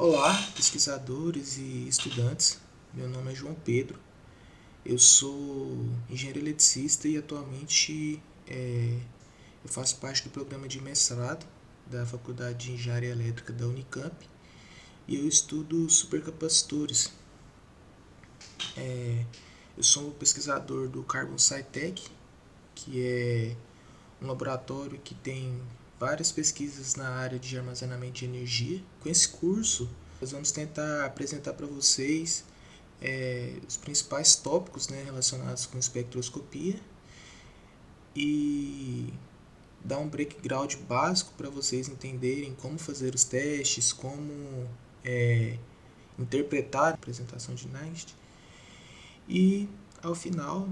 Olá, pesquisadores e estudantes. Meu nome é João Pedro. Eu sou engenheiro eletricista e atualmente eu faço parte do programa de mestrado da Faculdade de Engenharia Elétrica da Unicamp e eu estudo supercapacitores. Eu sou pesquisador do Carbon SciTech, que é um laboratório que tem várias pesquisas na área de armazenamento de energia. Com esse curso, nós vamos tentar apresentar para vocês os principais tópicos, né, relacionados com espectroscopia e dar um background básico para vocês entenderem como fazer os testes, como interpretar a apresentação de Nernst e, ao final,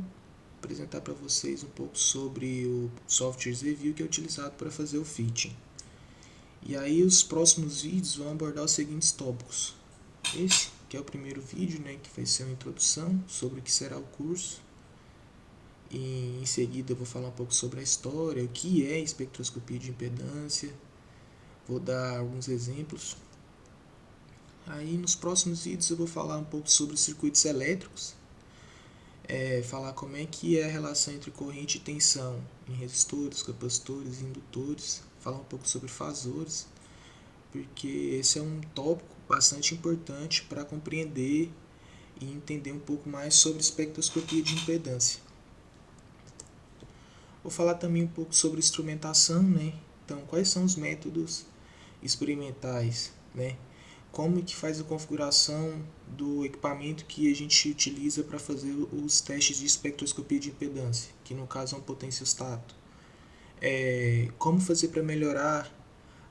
apresentar para vocês um pouco sobre o software Review que é utilizado para fazer o fitting. E aí os próximos vídeos vão abordar os seguintes tópicos. Esse que é o primeiro vídeo, né, que vai ser uma introdução sobre o que será o curso. E em seguida eu vou falar um pouco sobre a história, o que é espectroscopia de impedância. Vou dar alguns exemplos. Aí nos próximos vídeos eu vou falar um pouco sobre os circuitos elétricos. Falar como é que é a relação entre corrente e tensão em resistores, capacitores e indutores. Falar um pouco sobre fasores, porque esse é um tópico bastante importante para compreender e entender um pouco mais sobre espectroscopia de impedância. Vou falar também um pouco sobre instrumentação, né? Então, quais são os métodos experimentais, né? Como que faz a configuração do equipamento que a gente utiliza para fazer os testes de espectroscopia de impedância, que no caso é um potenciostato. Como fazer para melhorar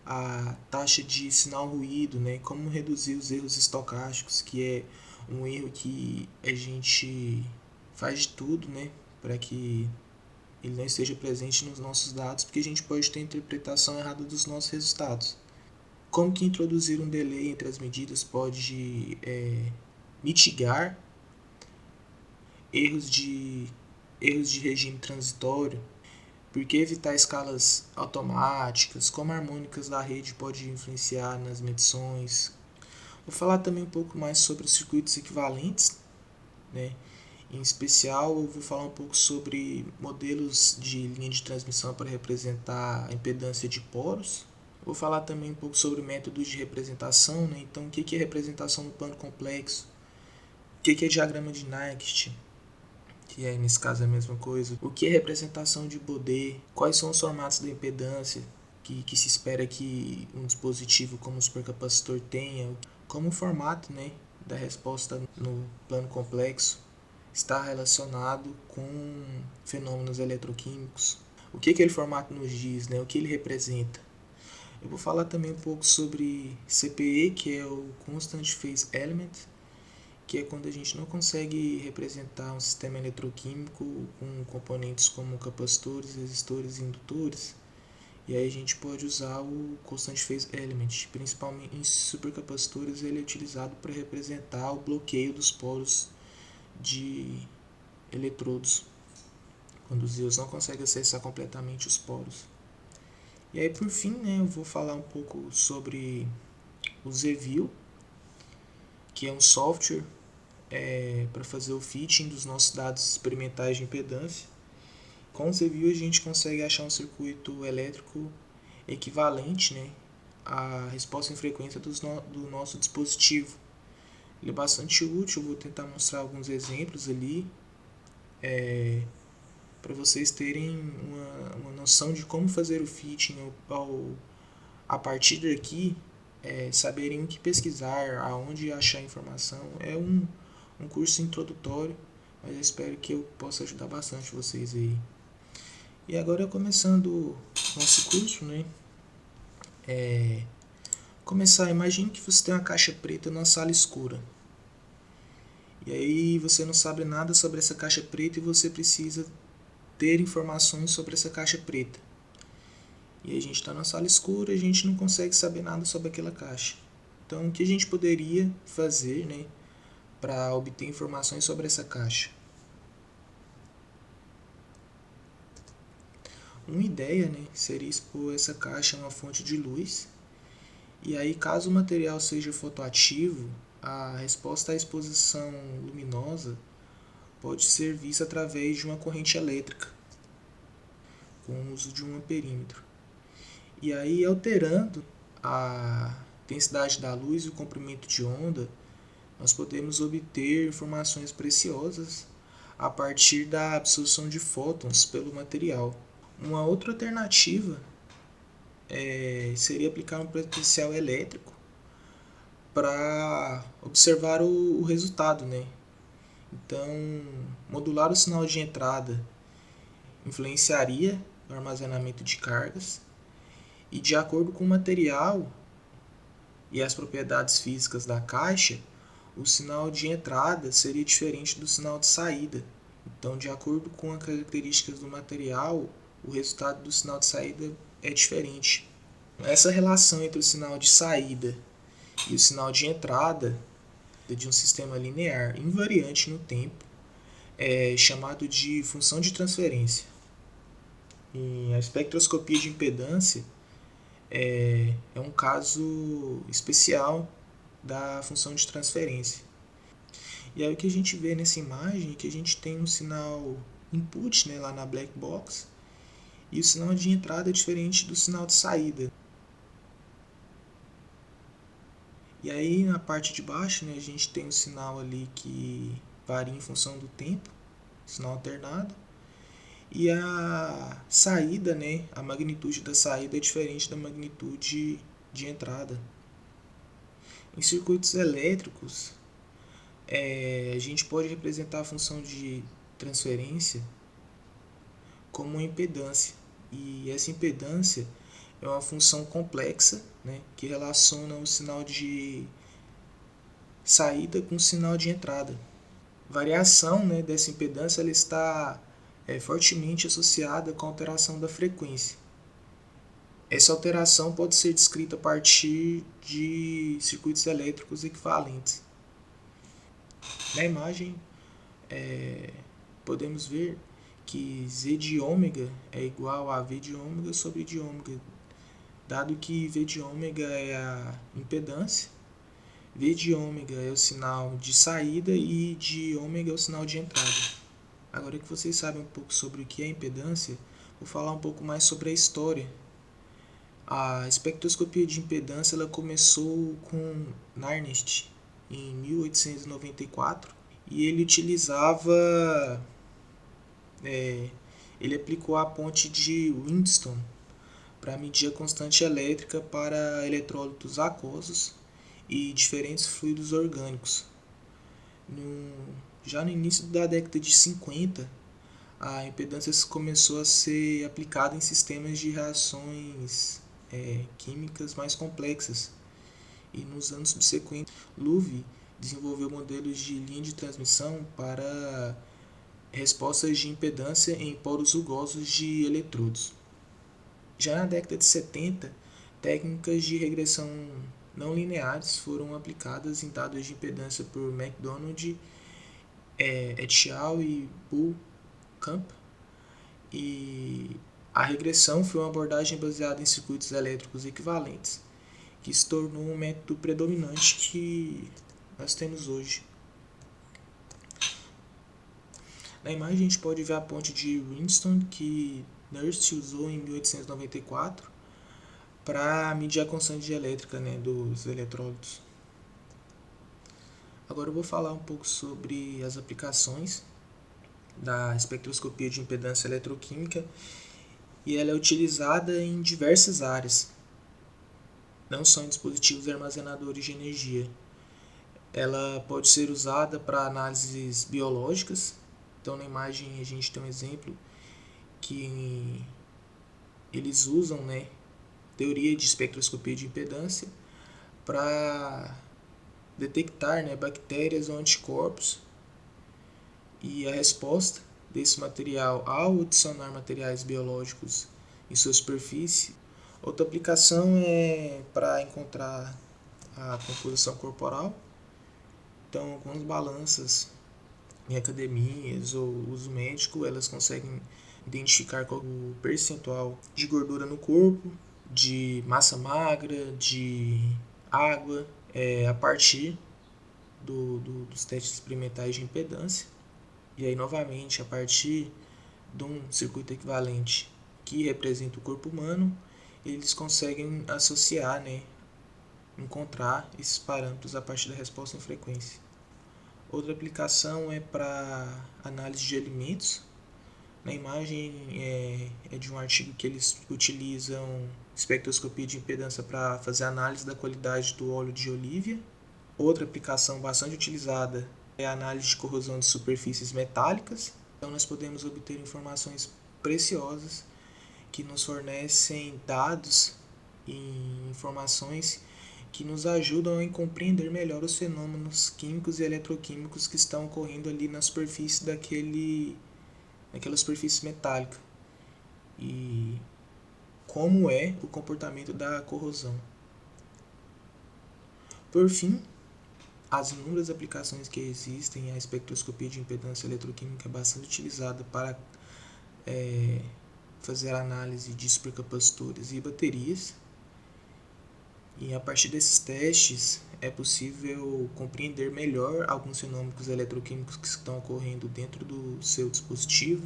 a taxa de sinal ruído, né? Como reduzir os erros estocásticos, que é um erro que a gente faz de tudo, né? Para que ele não esteja presente nos nossos dados, porque a gente pode ter a interpretação errada dos nossos resultados. Como que introduzir um delay entre as medidas pode mitigar erros de regime transitório, por que evitar escalas automáticas, como harmônicas da rede pode influenciar nas medições. Vou falar também um pouco mais sobre os circuitos equivalentes, né? Em especial, eu vou falar um pouco sobre modelos de linha de transmissão para representar a impedância de poros. Vou falar também um pouco sobre métodos de representação, né? Então, o que é representação no plano complexo? O que é diagrama de Nernst? Que é, nesse caso, a mesma coisa. O que é representação de Bode? Quais são os formatos da impedância que se espera que um dispositivo como o supercapacitor tenha? Como o formato, né, da resposta no plano complexo está relacionado com fenômenos eletroquímicos. O que aquele formato nos diz, né? O que ele representa. Eu vou falar também um pouco sobre CPE, que é o Constant Phase Element, que é quando a gente não consegue representar um sistema eletroquímico com componentes como capacitores, resistores e indutores. E aí a gente pode usar o Constant Phase Element, principalmente em supercapacitores ele é utilizado para representar o bloqueio dos poros de eletrodos, quando os íons não conseguem acessar completamente os poros. E aí por fim, né, eu vou falar um pouco sobre o ZView, que é um software para fazer o fitting dos nossos dados experimentais de impedância. Com o ZView a gente consegue achar um circuito elétrico equivalente, né, à resposta em frequência do nosso dispositivo. Ele é bastante útil, eu vou tentar mostrar alguns exemplos ali, para vocês terem uma noção de como fazer o fitting a partir daqui, saberem o que pesquisar, aonde achar informação. É um curso introdutório, mas eu espero que eu possa ajudar bastante vocês aí. E agora começando nosso curso, né? Começar, imagine que você tem uma caixa preta numa sala escura. E aí você não sabe nada sobre essa caixa preta e você precisa ter informações sobre essa caixa preta. E a gente está na sala escura e a gente não consegue saber nada sobre aquela caixa. Então, o que a gente poderia fazer, né, para obter informações sobre essa caixa? Uma ideia, né, seria expor essa caixa a uma fonte de luz E aí, caso o material seja fotoativo, a resposta à exposição luminosa pode ser vista através de uma corrente elétrica, com o uso de um amperímetro. E aí, alterando a intensidade da luz e o comprimento de onda, nós podemos obter informações preciosas a partir da absorção de fótons pelo material. Uma outra alternativa seria aplicar um potencial elétrico para observar o resultado, né? Então, modular o sinal de entrada influenciaria no armazenamento de cargas e, de acordo com o material e as propriedades físicas da caixa, o sinal de entrada seria diferente do sinal de saída. Então, de acordo com as características do material, o resultado do sinal de saída é diferente. Essa relação entre o sinal de saída e o sinal de entrada de um sistema linear invariante no tempo é chamado de função de transferência. E a espectroscopia de impedância é um caso especial da função de transferência. E aí o que a gente vê nessa imagem é que a gente tem um sinal input, né, lá na black box, e o sinal de entrada é diferente do sinal de saída. E aí na parte de baixo, né, a gente tem um sinal ali que varia em função do tempo, sinal alternado, e a saída, né, a magnitude da saída é diferente da magnitude de entrada. Em circuitos elétricos, a gente pode representar a função de transferência como uma impedância. E essa impedância é uma função complexa, né, que relaciona o sinal de saída com o sinal de entrada. A variação, né, dessa impedância ela está fortemente associada com a alteração da frequência. Essa alteração pode ser descrita a partir de circuitos elétricos equivalentes. Na imagem, podemos ver que Z de ômega é igual a V de ômega sobre de ômega, dado que V de ômega é a impedância, V de ômega é o sinal de saída e de ômega é o sinal de entrada. Agora que vocês sabem um pouco sobre o que é impedância, vou falar um pouco mais sobre a história. A espectroscopia de impedância ela começou com Nernst em 1894 e ele utilizava, ele aplicou a ponte de Wheatstone para medir a constante elétrica para eletrólitos aquosos e diferentes fluidos orgânicos. Já no início da década de 50, a impedância começou a ser aplicada em sistemas de reações químicas mais complexas. E nos anos subsequentes, Loewe desenvolveu modelos de linha de transmissão para respostas de impedância em poros rugosos de eletrodos. Já na década de 70, técnicas de regressão não lineares foram aplicadas em dados de impedância por MacDonald et al. E Bullkamp. E a regressão foi uma abordagem baseada em circuitos elétricos equivalentes, que se tornou um método predominante que nós temos hoje. Na imagem a gente pode ver a ponte de Wheatstone que Nernst usou em 1894 para medir a constante elétrica, né, dos eletrólitos. Agora eu vou falar um pouco sobre as aplicações da espectroscopia de impedância eletroquímica, e ela é utilizada em diversas áreas, não só em dispositivos armazenadores de energia. Ela pode ser usada para análises biológicas. Então na imagem a gente tem um exemplo que eles usam, né, teoria de espectroscopia de impedância para detectar, né, bactérias ou anticorpos, e a resposta desse material ao adicionar materiais biológicos em sua superfície. Outra aplicação é para encontrar a composição corporal. Então, algumas balanças em academias ou uso médico, elas conseguem identificar qual o percentual de gordura no corpo de massa magra, de água, a partir dos testes experimentais de impedância. E aí, novamente, a partir de um circuito equivalente que representa o corpo humano, eles conseguem associar, né, encontrar esses parâmetros a partir da resposta em frequência. Outra aplicação é para análise de alimentos. Na imagem é de um artigo que eles utilizam espectroscopia de impedância para fazer análise da qualidade do óleo de oliva. Outra aplicação bastante utilizada é a análise de corrosão de superfícies metálicas. Então nós podemos obter informações preciosas que nos fornecem dados e informações que nos ajudam a compreender melhor os fenômenos químicos e eletroquímicos que estão ocorrendo ali na superfície daquela superfície metálica e como é o comportamento da corrosão. Por fim, as inúmeras aplicações que existem, a espectroscopia de impedância eletroquímica é bastante utilizada para fazer análise de supercapacitores e baterias. E a partir desses testes é possível compreender melhor alguns fenômenos eletroquímicos que estão ocorrendo dentro do seu dispositivo.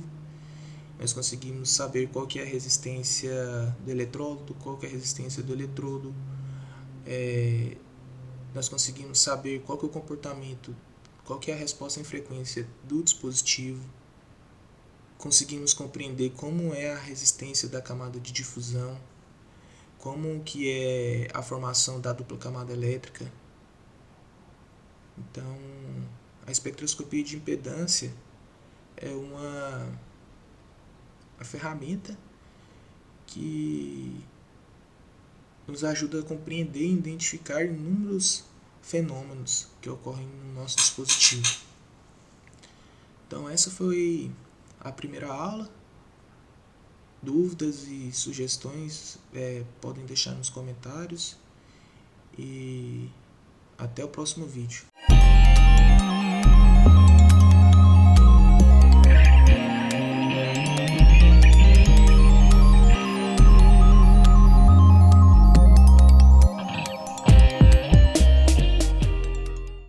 Nós conseguimos saber qual que é a resistência do eletrólito, qual que é a resistência do eletrodo. Nós conseguimos saber qual que é o comportamento, qual que é a resposta em frequência do dispositivo. Conseguimos compreender como é a resistência da camada de difusão, como que é a formação da dupla camada elétrica. Então, a espectroscopia de impedância é uma ferramenta que nos ajuda a compreender e identificar inúmeros fenômenos que ocorrem no nosso dispositivo. Então essa foi a primeira aula. Dúvidas e sugestões podem deixar nos comentários e até o próximo vídeo.